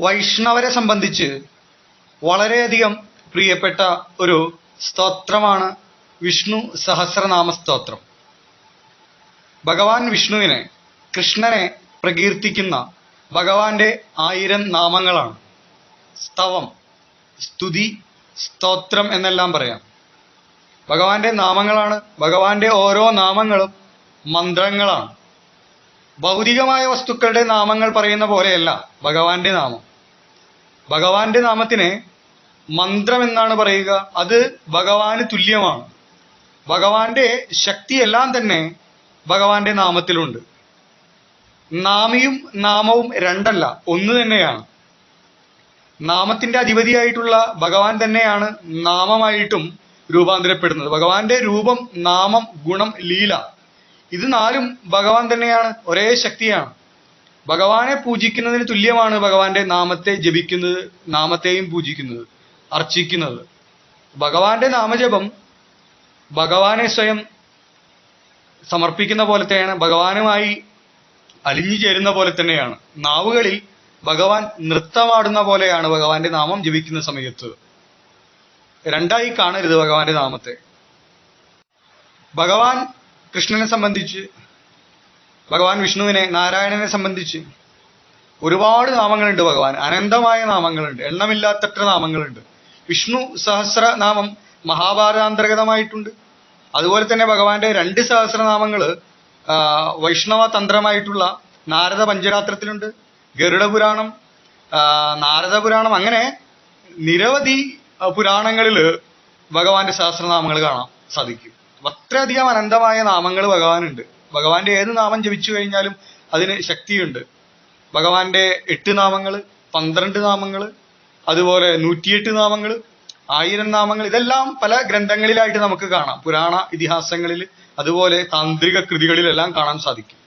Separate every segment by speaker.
Speaker 1: വൈഷ്ണവരെ സംബന്ധിച്ച് വളരെയധികം പ്രിയപ്പെട്ട ഒരു സ്തോത്രമാണ് വിഷ്ണു സഹസ്രനാമ സ്തോത്രം. ഭഗവാൻ വിഷ്ണുവിനെ, കൃഷ്ണനെ പ്രകീർത്തിക്കുന്ന ഭഗവാന്റെ 1000 നാമങ്ങളാണ്. സ്തവം, സ്തുതി, സ്തോത്രം എന്നെല്ലാം പറയാം. ഭഗവാന്റെ നാമങ്ങളാണ്. ഭഗവാന്റെ ഓരോ നാമങ്ങളും മന്ത്രങ്ങളാണ്. ഭൗതികമായ വസ്തുക്കളുടെ നാമങ്ങൾ പറയുന്ന പോലെയല്ല ഭഗവാന്റെ നാമം. ഭഗവാന്റെ നാമത്തിന് മന്ത്രം എന്നാണ് പറയുക. അത് ഭഗവാന് തുല്യമാണ്. ഭഗവാന്റെ ശക്തിയെല്ലാം തന്നെ ഭഗവാന്റെ നാമത്തിലുണ്ട്. നാമിയും നാമവും രണ്ടല്ല, ഒന്ന് തന്നെയാണ്. നാമത്തിന്റെ അധിപതിയായിട്ടുള്ള ഭഗവാൻ തന്നെയാണ് നാമമായിട്ടും രൂപാന്തരപ്പെടുന്നത്. ഭഗവാന്റെ രൂപം, നാമം, ഗുണം, ലീല, ഇത് 4ഉം ഭഗവാൻ തന്നെയാണ്. ഒരേ ശക്തിയാണ്. ഭഗവാനെ പൂജിക്കുന്നതിന് തുല്യമാണ് ഭഗവാന്റെ നാമത്തെ ജപിക്കുന്നത്, നാമത്തെയും പൂജിക്കുന്നത്, അർച്ചിക്കുന്നത്. ഭഗവാന്റെ നാമജപം ഭഗവാനെ സ്വയം സമർപ്പിക്കുന്ന പോലെ തന്നെയാണ്, ഭഗവാനുമായി അലിഞ്ഞു ചേരുന്ന പോലെ തന്നെയാണ്. നാവുകളിൽ ഭഗവാൻ നൃത്തമാടുന്ന പോലെയാണ് ഭഗവാന്റെ നാമം ജപിക്കുന്ന സമയത്ത്. രണ്ടായി കാണരുത് ഭഗവാന്റെ നാമത്തെ. ഭഗവാൻ കൃഷ്ണനെ സംബന്ധിച്ച്, ഭഗവാൻ വിഷ്ണുവിനെ, നാരായണനെ സംബന്ധിച്ച് ഒരുപാട് നാമങ്ങളുണ്ട്. ഭഗവാൻ അനന്തമായ നാമങ്ങളുണ്ട്, എണ്ണമില്ലാത്തത്ര നാമങ്ങളുണ്ട്. വിഷ്ണു സഹസ്രനാമം മഹാഭാരതാന്തർഗതമായിട്ടുണ്ട്. അതുപോലെ തന്നെ ഭഗവാന്റെ 2 സഹസ്രനാമങ്ങൾ വൈഷ്ണവ തന്ത്രമായിട്ടുള്ള നാരദ പഞ്ചരാത്രത്തിലുണ്ട്. ഗരുഡ പുരാണം, നാരദ പുരാണം, അങ്ങനെ നിരവധി പുരാണങ്ങളിൽ ഭഗവാന്റെ സഹസ്രനാമങ്ങൾ കാണാൻ സാധിക്കും. അത്രയധികം അനന്തമായ നാമങ്ങൾ ഭഗവാനുണ്ട്. ഭഗവാന്റെ ഏത് നാമം ജപിച്ചു കഴിഞ്ഞാലും അതിന് ശക്തിയുണ്ട്. ഭഗവാന്റെ 8 നാമങ്ങൾ, 12 നാമങ്ങൾ, അതുപോലെ 108 നാമങ്ങൾ, 1000 നാമങ്ങൾ, ഇതെല്ലാം പല ഗ്രന്ഥങ്ങളിലായിട്ട് നമുക്ക് കാണാം. പുരാണ ഇതിഹാസങ്ങളിൽ, അതുപോലെ താന്ത്രിക കൃതികളിലെല്ലാം കാണാൻ സാധിക്കും.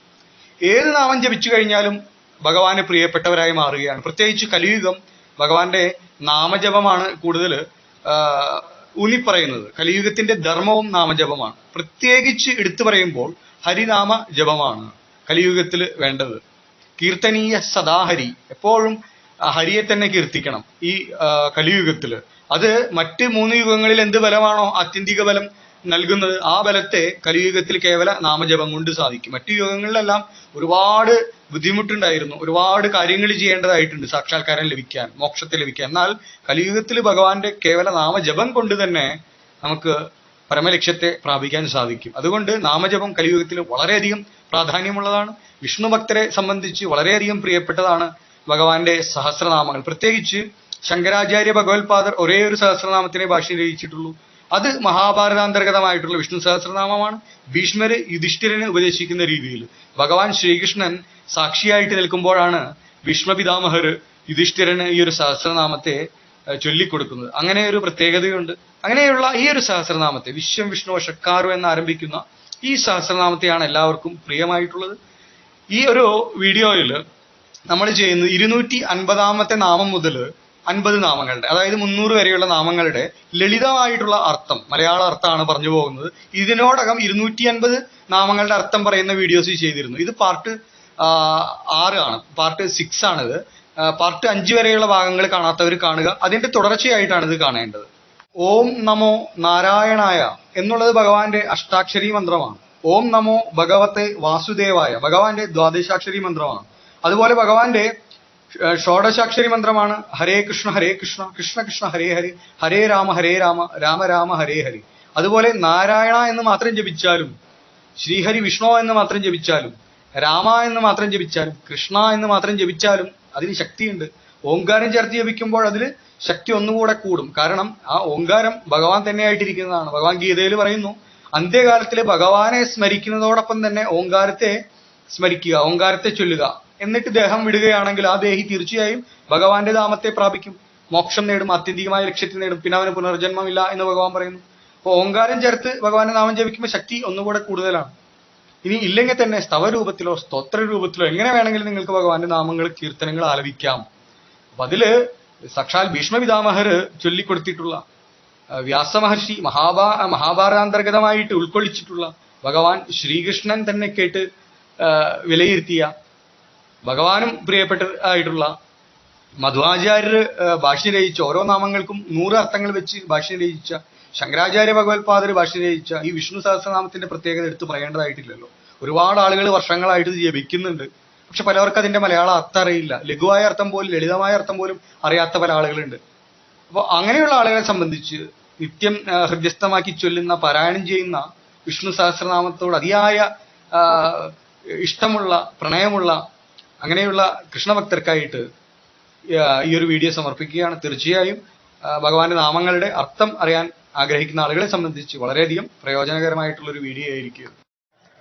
Speaker 1: ഏത് നാമം ജപിച്ചു കഴിഞ്ഞാലും ഭഗവാന് പ്രിയപ്പെട്ടവരായി മാറുകയാണ്. പ്രത്യേകിച്ച് കലിയുഗം ഭഗവാന്റെ നാമജപമാണ് കൂടുതൽ ഊന്നിപ്പറയുന്നത്. കലിയുഗത്തിന്റെ ധർമ്മവും നാമജപമാണ്. പ്രത്യേകിച്ച് എടുത്തു പറയുമ്പോൾ ഹരിനാമ ജപമാണ് കലിയുഗത്തിൽ വേണ്ടത്. കീർത്തനീയ സദാഹരി, എപ്പോഴും ഹരിയെ തന്നെ കീർത്തിക്കണം ഈ കലിയുഗത്തില്. അത് മറ്റ് 3 യുഗങ്ങളിൽ എന്ത് ബലമാണോ ആത്യന്തിക ബലം നൽകുന്നത്, ആ ബലത്തെ കലിയുഗത്തിൽ കേവല നാമജപം കൊണ്ട് സാധിക്കും. മറ്റു യുഗങ്ങളിലെല്ലാം ഒരുപാട് ബുദ്ധിമുട്ടുണ്ടായിരുന്നു, ഒരുപാട് കാര്യങ്ങൾ ചെയ്യേണ്ടതായിട്ടുണ്ട് സാക്ഷാത്കാരം ലഭിക്കാൻ, മോക്ഷത്തെ ലഭിക്കാൻ. എന്നാൽ കലിയുഗത്തിൽ ഭഗവാന്റെ കേവല നാമജപം കൊണ്ട് തന്നെ നമുക്ക് പരമലക്ഷ്യത്തെ പ്രാപിക്കാൻ സാധിക്കും. അതുകൊണ്ട് നാമജപം കലിയുഗത്തിൽ വളരെയധികം പ്രാധാന്യമുള്ളതാണ്. വിഷ്ണു ഭക്തരെ സംബന്ധിച്ച് വളരെയധികം പ്രിയപ്പെട്ടതാണ് ഭഗവാന്റെ സഹസ്രനാമങ്ങൾ. പ്രത്യേകിച്ച് ശങ്കരാചാര്യ ഭഗവത്പാദർ ഒരേ ഒരു സഹസ്രനാമത്തിനെ ഭാഷ്യം രചിച്ചിട്ടുള്ളൂ. അത് മഹാഭാരതാന്തർഗതമായിട്ടുള്ള വിഷ്ണു സഹസ്രനാമമാണ്. ഭീഷ്മര് യുധിഷ്ഠിരന് ഉപദേശിക്കുന്ന രീതിയിൽ ഭഗവാൻ ശ്രീകൃഷ്ണൻ സാക്ഷിയായിട്ട് നിൽക്കുമ്പോഴാണ് ഭീഷ്മപിതാമഹർ യുധിഷ്ഠിരന് ഈ ഒരു സഹസ്രനാമത്തെ ചൊല്ലിക്കൊടുക്കുന്നത്. അങ്ങനെ ഒരു പ്രത്യേകതയുണ്ട്. അങ്ങനെയുള്ള ഈ ഒരു സഹസ്രനാമത്തെ, വിശ്വം വിഷ്ണു ഷക്കാരു എന്നാരംഭിക്കുന്ന ഈ സഹസ്രനാമത്തെയാണ് എല്ലാവർക്കും പ്രിയമായിട്ടുള്ളത്. ഈ ഒരു വീഡിയോയിൽ നമ്മൾ ചെയ്യുന്നത് 250ാമത്തെ നാമം മുതൽ 50 നാമങ്ങളുടെ, അതായത് 300 വരെയുള്ള നാമങ്ങളുടെ ലളിതമായിട്ടുള്ള അർത്ഥം, മലയാള അർത്ഥമാണ് പറഞ്ഞു പോകുന്നത്. ഇതിനോടകം 250 നാമങ്ങളുടെ അർത്ഥം പറയുന്ന വീഡിയോസ് ചെയ്തിരുന്നു. ഇത് പാർട്ട് 6 ആണ്, പാർട്ട് 6 ആണിത്. പാർട്ട് 5 വരെയുള്ള ഭാഗങ്ങൾ കാണാത്തവർ കാണുക. അതിന്റെ തുടർച്ചയായിട്ടാണ് ഇത് കാണേണ്ടത്. ഓം നമോ നാരായണായ എന്നുള്ളത് ഭഗവാന്റെ അഷ്ടാക്ഷരി മന്ത്രമാണ്. ഓം നമോ ഭഗവത്തെ വാസുദേവായ ഭഗവാന്റെ ദ്വാദശാക്ഷരി മന്ത്രമാണ്. അതുപോലെ ഭഗവാന്റെ ഷോഡശാക്ഷരി മന്ത്രമാണ് ഹരേ കൃഷ്ണ കൃഷ്ണ കൃഷ്ണ ഹരേ ഹരേ, ഹരേ രാമ രാമ രാമ ഹരേ ഹരേ. അതുപോലെ നാരായണ എന്ന് മാത്രം ജപിച്ചാലും, ശ്രീഹരി വിഷ്ണു എന്ന് മാത്രം ജപിച്ചാലും, രാമ എന്ന് മാത്രം ജപിച്ചാലും, കൃഷ്ണ എന്ന് മാത്രം ജപിച്ചാലും അതിന് ശക്തിയുണ്ട്. ഓംകാരം ചേർത്ത് ജപിക്കുമ്പോൾ അതിൽ ശക്തി ഒന്നുകൂടെ കൂടും. കാരണം ആ ഓംകാരം ഭഗവാൻ തന്നെയായിട്ടിരിക്കുന്നതാണ്. ഭഗവാൻ ഗീതയിൽ പറയുന്നു, അന്ത്യകാലത്തിൽ ഭഗവാനെ സ്മരിക്കുന്നതോടൊപ്പം തന്നെ ഓംകാരത്തെ സ്മരിക്കുക, ഓംകാരത്തെ ചൊല്ലുക. എന്നിട്ട് ദേഹം വിടുകയാണെങ്കിൽ ആ ദേഹി തീർച്ചയായും ഭഗവാന്റെ നാമത്തെ പ്രാപിക്കും, മോക്ഷം നേടും, ആത്യന്തികമായ ലക്ഷ്യത്തിൽ നേടും, പിന്നെ അവന് പുനർജന്മമില്ല എന്ന് ഭഗവാൻ പറയുന്നു. അപ്പോൾ ഓംകാരം ചേർത്ത് ഭഗവാന്റെ നാമം ജപിക്കുമ്പോൾ ശക്തി ഒന്നുകൂടെ കൂടുതലാണ്. ഇനി ഇല്ലെങ്കിൽ തന്നെ സ്തവരൂപത്തിലോ സ്തോത്ര രൂപത്തിലോ എങ്ങനെ വേണമെങ്കിലും നിങ്ങൾക്ക് ഭഗവാന്റെ നാമങ്ങൾ, കീർത്തനങ്ങൾ ആലപിക്കാം. അപ്പൊ അതില് സാക്ഷാൽ ഭീഷ്മപിതാമഹർ ചൊല്ലിക്കൊടുത്തിട്ടുള്ള, വ്യാസമഹർഷി മഹാഭാരതാന്തർഗതമായിട്ട് ഉൾക്കൊള്ളിച്ചിട്ടുള്ള, ഭഗവാൻ ശ്രീകൃഷ്ണൻ തന്നെ കേട്ട് വിലയിരുത്തിയ, ഭഗവാനും പ്രിയപ്പെട്ട ആയിട്ടുള്ള മധ്വാചാര്യർ ഭാഷ്യം രചിച്ച ഓരോ നാമങ്ങൾക്കും 100 അർത്ഥങ്ങൾ വെച്ച് ഭാഷ്യം രചിച്ച ശങ്കരാചാര്യ ഭഗവത്പാദർ ഭാഷ്യം രചിച്ച ഈ വിഷ്ണു സഹസ്രനാമത്തിന്റെ പ്രത്യേകത എടുത്ത് പറയേണ്ടതായിട്ടില്ലല്ലോ. ഒരുപാട് ആളുകൾ വർഷങ്ങളായിട്ട് ഇത് ജപിക്കുന്നുണ്ട്. പക്ഷെ പലർക്കും അതിന്റെ മലയാള അർത്ഥം അറിയില്ല. ലഘുവായ അർത്ഥം പോലും ലളിതമായ അർത്ഥം പോലും അറിയാത്ത പല ആളുകളുണ്ട്. അപ്പോൾ അങ്ങനെയുള്ള ആളുകളെ സംബന്ധിച്ച് നിത്യം ഹൃദയസ്ഥമാക്കി ചൊല്ലുന്ന പാരായണം ചെയ്യുന്ന വിഷ്ണു സഹസ്രനാമത്തോട് അതിയായ ഇഷ്ടമുള്ള പ്രണയമുള്ള അങ്ങനെയുള്ള കൃഷ്ണഭക്തർക്കായിട്ട് ഈ ഒരു വീഡിയോ സമർപ്പിക്കുകയാണ്. തീർച്ചയായും ഭഗവാന്റെ നാമങ്ങളുടെ അർത്ഥം അറിയാൻ ആഗ്രഹിക്കുന്ന ആളുകളെ സംബന്ധിച്ച് വളരെയധികം പ്രയോജനകരമായിട്ടുള്ളൊരു വീഡിയോ ആയിരിക്കും.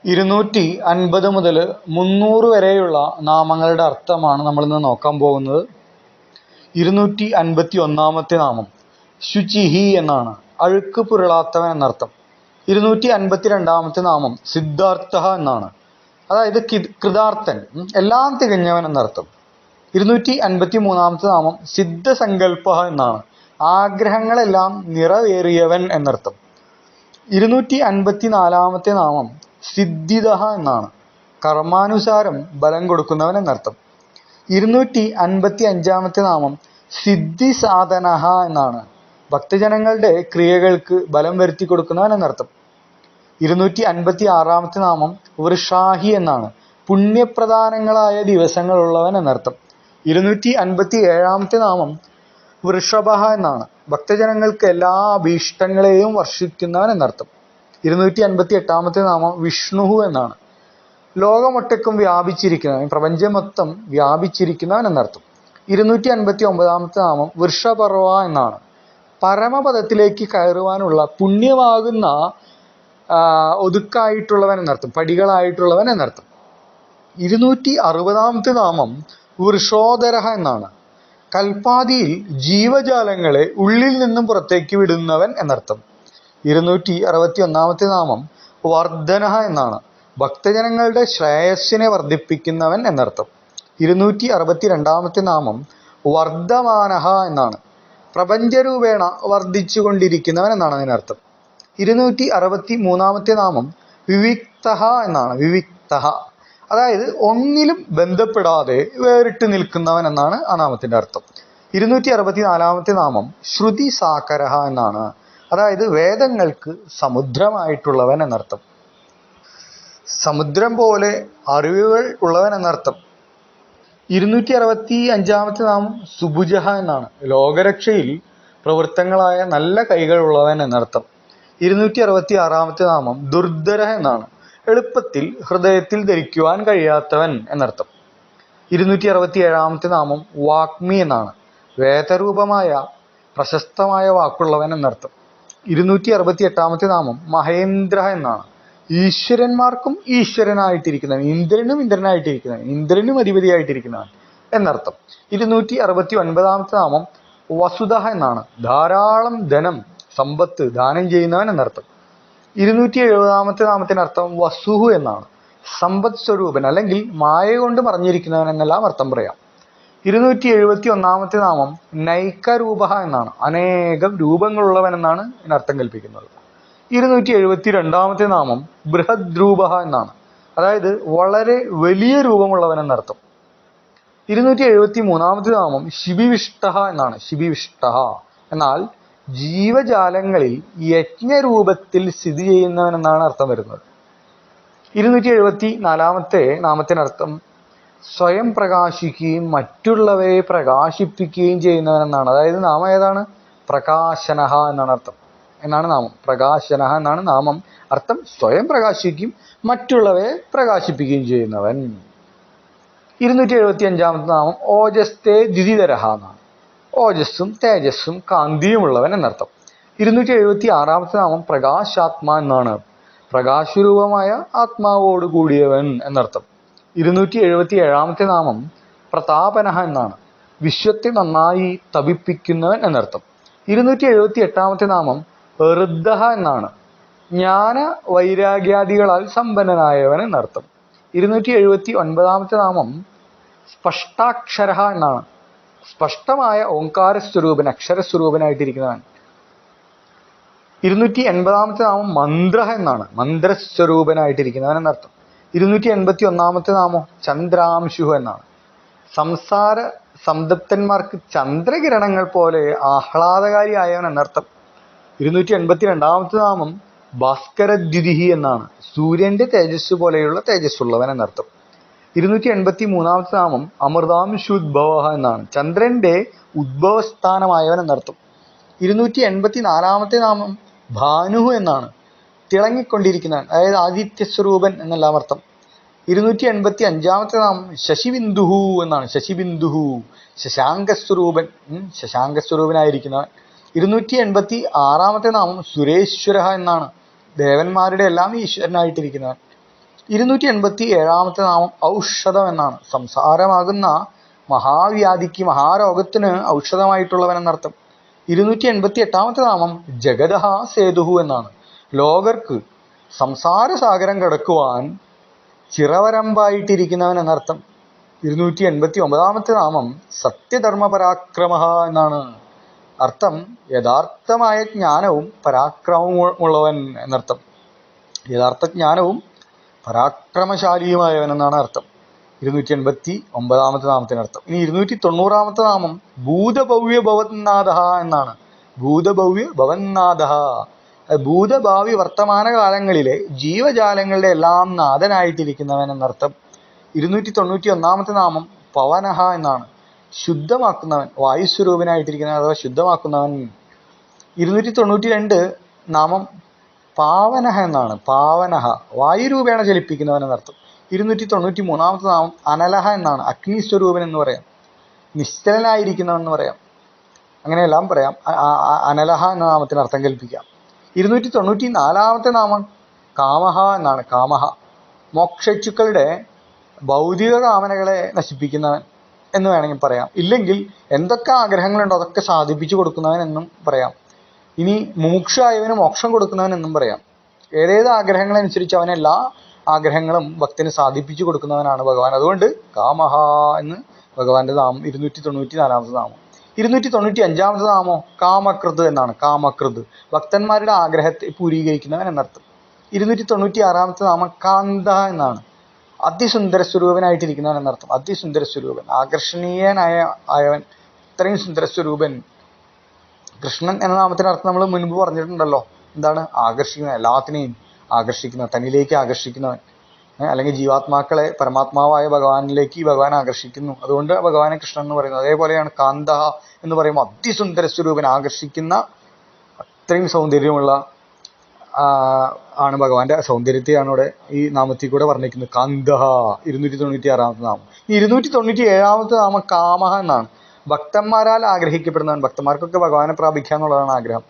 Speaker 1: 250 മുതൽ 300 വരെയുള്ള നാമങ്ങളുടെ അർത്ഥമാണ് നമ്മളിന്ന് നോക്കാൻ പോകുന്നത്. 251 നാമം ശുചിഹി എന്നാണ്, അഴുക്ക് പുരളാത്തവൻ എന്നർത്ഥം. 252 നാമം സിദ്ധാർത്ഥ എന്നാണ്, അതായത് കൃതാർത്ഥൻ, എല്ലാം തികഞ്ഞവൻ എന്നർത്ഥം. 253 നാമം സിദ്ധസങ്കല്പ എന്നാണ്, ആഗ്രഹങ്ങളെല്ലാം നിറവേറിയവൻ എന്നർത്ഥം. 254 നാമം സിദ്ധിദ എന്നാണ്, കർമാനുസാരം ബലം കൊടുക്കുന്നവൻ എന്നർത്ഥം. 255 നാമം സിദ്ധി സാധന എന്നാണ്, ഭക്തജനങ്ങളുടെ ക്രിയകൾക്ക് ബലം വരുത്തി കൊടുക്കുന്നവൻ എന്നർത്ഥം. 256 നാമം വൃഷാഹി എന്നാണ്, പുണ്യപ്രധാനങ്ങളായ ദിവസങ്ങളുള്ളവൻ എന്നർത്ഥം. 257 നാമം വൃഷഭ എന്നാണ്, ഭക്തജനങ്ങൾക്ക് എല്ലാ അഭീഷ്ടങ്ങളെയും വർഷിക്കുന്നവൻ എന്നർത്ഥം. 258 നാമം വിഷ്ണു എന്നാണ്, ലോകമൊട്ടക്കും വ്യാപിച്ചിരിക്കുന്നവൻ, പ്രപഞ്ചം മൊത്തം വ്യാപിച്ചിരിക്കുന്നവൻ എന്നർത്ഥം. 259 നാമം വൃഷപർവ എന്നാണ്, പരമപദത്തിലേക്ക് കയറുവാനുള്ള പുണ്യമാകുന്ന ഒതുക്കായിട്ടുള്ളവൻ എന്നർത്ഥം, പടികളായിട്ടുള്ളവൻ എന്നർത്ഥം. 260 നാമം വൃഷോദര എന്നാണ്, കൽപ്പാതിയിൽ ജീവജാലങ്ങളെ ഉള്ളിൽ നിന്നും പുറത്തേക്ക് വിടുന്നവൻ എന്നർത്ഥം. 261 നാമം വർദ്ധന എന്നാണ്, ഭക്തജനങ്ങളുടെ ശ്രേയസ്സിനെ വർദ്ധിപ്പിക്കുന്നവൻ എന്നർത്ഥം. 262 നാമം വർദ്ധമാനഹ എന്നാണ്, പ്രപഞ്ചരൂപേണ വർദ്ധിച്ചു കൊണ്ടിരിക്കുന്നവൻ എന്നാണ് അതിനർത്ഥം. 263 നാമം വിവിക്ത എന്നാണ്, വിവിക്ത, അതായത് ഒന്നിലും ബന്ധപ്പെടാതെ വേറിട്ട് നിൽക്കുന്നവൻ എന്നാണ് ആ നാമത്തിന്റെ അർത്ഥം. 264 നാമം ശ്രുതി സാകരഹ എന്നാണ്, അതായത് വേദങ്ങൾക്ക് സമുദ്രമായിട്ടുള്ളവൻ എന്നർത്ഥം, സമുദ്രം പോലെ അറിവുകൾ ഉള്ളവൻ എന്നർത്ഥം. 265 നാമം സുഭുജഹ എന്നാണ്, ലോകരക്ഷയിൽ പ്രവൃത്തങ്ങളായ നല്ല കൈകളുള്ളവൻ എന്നർത്ഥം. 266 നാമം ദുർധര എന്നാണ്, എളുപ്പത്തിൽ ഹൃദയത്തിൽ ധരിക്കുവാൻ കഴിയാത്തവൻ എന്നർത്ഥം. 267 നാമം വാഗ്മി എന്നാണ്, വേദരൂപമായ പ്രശസ്തമായ വാക്കുള്ളവൻ എന്നർത്ഥം. 268 നാമം മഹേന്ദ്ര എന്നാണ്, ഈശ്വരന്മാർക്കും ഈശ്വരനായിട്ടിരിക്കുന്നവൻ, ഇന്ദ്രനും ഇന്ദ്രനായിട്ടിരിക്കുന്നവൻ, ഇന്ദ്രനും അധിപതിയായിട്ടിരിക്കുന്നവൻ എന്നർത്ഥം. 269 നാമം വസുധ എന്നാണ്, ധാരാളം ധനം സമ്പത്ത് ദാനം ചെയ്യുന്നവൻ എന്നർത്ഥം. 270 നാമത്തിനർത്ഥം വസുഹു എന്നാണ്, സമ്പദ് സ്വരൂപൻ അല്ലെങ്കിൽ മായ കൊണ്ട് മറഞ്ഞിരിക്കുന്നവൻ എന്നെല്ലാം അർത്ഥം പറയാം. 271 നാമം നൈകരൂപ എന്നാണ്, അനേകം രൂപങ്ങളുള്ളവൻ എന്നാണ് ഇതിനർത്ഥം കൽപ്പിക്കുന്നത്. 272 നാമം ബൃഹദ്രൂപ എന്നാണ്, അതായത് വളരെ വലിയ രൂപമുള്ളവൻ എന്നർത്ഥം. 273 നാമം ശിബിവിഷ്ട എന്നാണ്, ശിബിവിഷ്ട എന്നാൽ ജീവജാലങ്ങളിൽ യജ്ഞരൂപത്തിൽ സ്ഥിതി ചെയ്യുന്നവൻ എന്നാണ് അർത്ഥം വരുന്നത്. 274 നാമത്തിനർത്ഥം സ്വയം പ്രകാശിക്കുകയും മറ്റുള്ളവയെ പ്രകാശിപ്പിക്കുകയും ചെയ്യുന്നവൻ എന്നാണ്, അതായത് നാമം ഏതാണ്? പ്രകാശനഹ എന്നാണ് അർത്ഥം, എന്നാണ് നാമം. പ്രകാശനഹ എന്നാണ് നാമം, അർത്ഥം സ്വയം പ്രകാശിക്കുകയും മറ്റുള്ളവയെ പ്രകാശിപ്പിക്കുകയും ചെയ്യുന്നവൻ. 275 നാമം ഓജസ്തേ ദ്വിതിധരഹ എന്നാണ്, ഓജസ്സും തേജസ്സും കാന്തിയുമുള്ളവൻ എന്നർത്ഥം. 276 നാമം പ്രകാശാത്മാ എന്നാണ്, പ്രകാശരൂപമായ ആത്മാവോട് കൂടിയവൻ എന്നർത്ഥം. 277 നാമം പ്രതാപനഹ എന്നാണ്, വിശ്വത്തെ നന്നായി തപിപ്പിക്കുന്നവൻ എന്നർത്ഥം. 278 നാമം ഋദ്ധ എന്നാണ്, ജ്ഞാന വൈരാഗ്യാദികളാൽ സമ്പന്നനായവൻ എന്നർത്ഥം. 279 നാമം സ്പഷ്ടാക്ഷര എന്നാണ്, സ്പഷ്ടമായ ഓങ്കാര സ്വരൂപൻ, അക്ഷരസ്വരൂപനായിട്ടിരിക്കുന്നവൻ. 280 നാമം മന്ത്ര എന്നാണ്, മന്ത്രസ്വരൂപനായിട്ടിരിക്കുന്നവൻ എന്നർത്ഥം. 281 നാമം ചന്ദ്രാംശു എന്നാണ്, സംസാര
Speaker 2: സംതപ്തന്മാർക്ക് ചന്ദ്രകിരണങ്ങൾ പോലെ ആഹ്ലാദകാരിയായവൻ എന്നർത്ഥം. 282 നാമം ഭാസ്കരദ്യുതിഹി എന്നാണ്. സൂര്യന്റെ തേജസ് പോലെയുള്ള തേജസ്സുള്ളവൻ എന്നർത്ഥം. 283 നാമം അമൃതാംശുദ്ഭവ എന്നാണ്. ചന്ദ്രന്റെ ഉദ്ഭവസ്ഥാനമായവൻ എന്നർത്ഥം. 284 നാമം ഭാനുഹു എന്നാണ്. തിളങ്ങിക്കൊണ്ടിരിക്കുന്നവൻ, അതായത് ആദിത്യസ്വരൂപൻ എന്നെല്ലാം അർത്ഥം. 285 നാമം ശശിബിന്ദുഹു എന്നാണ്. ശശിബിന്ദുഹു ശശാങ്കസ്വരൂപൻ, ശശാങ്കസ്വരൂപനായിരിക്കുന്നവൻ. 286 നാമം സുരേശ്വര എന്നാണ്. ദേവന്മാരുടെ എല്ലാം ഈശ്വരനായിട്ടിരിക്കുന്നവൻ. 287 നാമം ഔഷധം എന്നാണ്. സംസാരമാകുന്ന മഹാവ്യാധിക്ക്, മഹാരോഗത്തിന് ഔഷധമായിട്ടുള്ളവൻ എന്നർത്ഥം. 288 നാമം ജഗദഹ സേതുഹു എന്നാണ്. ലോകർക്ക് സംസാരസാഗരം കടക്കുവാൻ ചിറവരമ്പായിട്ടിരിക്കുന്നവൻ എന്നർത്ഥം. 289 നാമം സത്യധർമ്മ പരാക്രമ എന്നാണ്. അർത്ഥം യഥാർത്ഥമായ ജ്ഞാനവും പരാക്രമവും ഉള്ളവൻ എന്നർത്ഥം. യഥാർത്ഥ ജ്ഞാനവും പരാക്രമശാലിയുമായവൻ എന്നാണ് അർത്ഥം 289 നാമത്തിനർത്ഥം. ഇനി 290 നാമം ഭൂതഭവ്യ ഭവന്നാഥ എന്നാണ്. ഭൂതഭവ്യ ഭവന്നാഥ, ഭൂതഭാവി വർത്തമാന കാലങ്ങളിലെ ജീവജാലങ്ങളുടെ എല്ലാം നാഥനായിട്ടിരിക്കുന്നവൻ എന്നർത്ഥം. 291 നാമം പവനഹ എന്നാണ്. ശുദ്ധമാക്കുന്നവൻ, വായുസ്വരൂപനായിട്ടിരിക്കുന്നവൻ അഥവാ ശുദ്ധമാക്കുന്നവൻ. 292 നാമം പാവനഹ എന്നാണ്. പാവനഹ വായുരൂപേണ ചലിപ്പിക്കുന്നവൻ എന്നർത്ഥം. 293 നാമം അനലഹ എന്നാണ്. അഗ്നിസ്വരൂപൻ എന്ന് പറയാം, നിശ്ചലനായിരിക്കുന്നവൻ എന്ന് പറയാം, അങ്ങനെയെല്ലാം പറയാം. അനലഹ എന്ന നാമത്തിന് അർത്ഥം കൽപ്പിക്കാം. 294 നാമം കാമഹ എന്നാണ്. കാമഹ മോക്ഷച്ചുക്കളുടെ ഭൗതിക കാമനകളെ നശിപ്പിക്കുന്നവൻ എന്ന് വേണമെങ്കിൽ പറയാം. ഇല്ലെങ്കിൽ എന്തൊക്കെ ആഗ്രഹങ്ങളുണ്ടോ അതൊക്കെ സാധിപ്പിച്ചു കൊടുക്കുന്നവൻ എന്നും പറയാം. ഇനി മുമുക്ഷായവന് മോക്ഷം കൊടുക്കുന്നവൻ എന്നും പറയാം. ഏതേത് ആഗ്രഹങ്ങളനുസരിച്ച് അവൻ എല്ലാ ആഗ്രഹങ്ങളും ഭക്തന് സാധിപ്പിച്ചു കൊടുക്കുന്നവനാണ് ഭഗവാൻ. അതുകൊണ്ട് കാമഹ എന്ന് ഭഗവാന്റെ നാമം. 294 നാമം. 295 നാമോ കാമകൃത് എന്നാണ്. കാമകൃത് ഭക്തന്മാരുടെ ആഗ്രഹത്തെ പൂരീകരിക്കുന്നവൻ എന്നർത്ഥം. 296 നാമം കാന്ത എന്നാണ്. അതിസുന്ദര സ്വരൂപനായിട്ടിരിക്കുന്നവൻ എന്നർത്ഥം. അതിസുന്ദര സ്വരൂപൻ, ആകർഷണീയനായവൻ, ഇത്രയും സുന്ദര സ്വരൂപൻ. കൃഷ്ണൻ എന്ന നാമത്തിനർത്ഥം നമ്മൾ മുൻപ് പറഞ്ഞിട്ടുണ്ടല്ലോ. എന്താണ്? ആകർഷിക്കുന്ന, എല്ലാത്തിനെയും ആകർഷിക്കുന്ന, തന്നിലേക്ക് ആകർഷിക്കുന്നവൻ. അല്ലെങ്കിൽ ജീവാത്മാക്കളെ പരമാത്മാവായ ഭഗവാനിലേക്ക് ഭഗവാൻ ആകർഷിക്കുന്നു. അതുകൊണ്ട് ഭഗവാനെ കൃഷ്ണൻ എന്ന് പറയുന്നത്. അതേപോലെയാണ് കാന്ത എന്ന് പറയുമ്പോൾ അതിസുന്ദര സ്വരൂപൻ, ആകർഷിക്കുന്ന, അത്രയും സൗന്ദര്യമുള്ള ആണ് ഭഗവാന്റെ സൗന്ദര്യത്തെയാണ് ഇവിടെ ഈ നാമത്തിൽ കൂടെ വർണ്ണിക്കുന്നത്. കാന്ത. 296 നാമം. 297 നാമം കാമഹ എന്നാണ്. ഭക്തന്മാരാൽ ആഗ്രഹിക്കപ്പെടുന്നവൻ. ഭക്തന്മാർക്കൊക്കെ ഭഗവാനെ പ്രാപിക്കുക എന്നുള്ളതാണ് ആഗ്രഹം.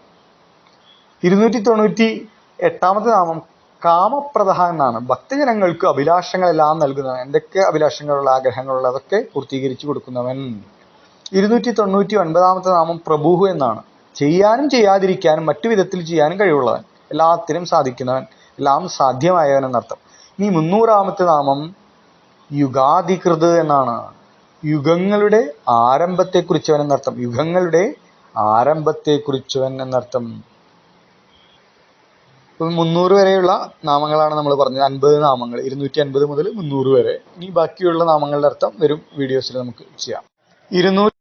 Speaker 2: 298 നാമം കാമപ്രദഹ എന്നാണ്. ഭക്തജനങ്ങൾക്ക് അഭിലാഷങ്ങളെല്ലാം നൽകുന്നവൻ. എന്തൊക്കെ അഭിലാഷങ്ങളുള്ള, ആഗ്രഹങ്ങളുള്ള അതൊക്കെ പൂർത്തീകരിച്ചു കൊടുക്കുന്നവൻ. 299 നാമം പ്രഭുഹു എന്നാണ്. ചെയ്യാനും ചെയ്യാതിരിക്കാനും മറ്റു വിധത്തിൽ ചെയ്യാനും കഴിവുള്ളവൻ, എല്ലാത്തിനും സാധിക്കുന്നവൻ, എല്ലാം സാധ്യമായവൻ എന്നർത്ഥം. ഇനി 300 നാമം യുഗാധികൃത് എന്നാണ്. യുഗങ്ങളുടെ ആരംഭത്തെക്കുറിച്ചവൻ എന്നർത്ഥം. യുഗങ്ങളുടെ ആരംഭത്തെക്കുറിച്ചവൻ എന്നർത്ഥം. 300 വരെയുള്ള നാമങ്ങളാണ് നമ്മൾ പറഞ്ഞത്. 50 നാമങ്ങൾ, 250 മുതൽ 300 വരെ. ഇനി ബാക്കിയുള്ള നാമങ്ങളുടെ അർത്ഥം വരും വീഡിയോസിൽ നമുക്ക് ചെയ്യാം.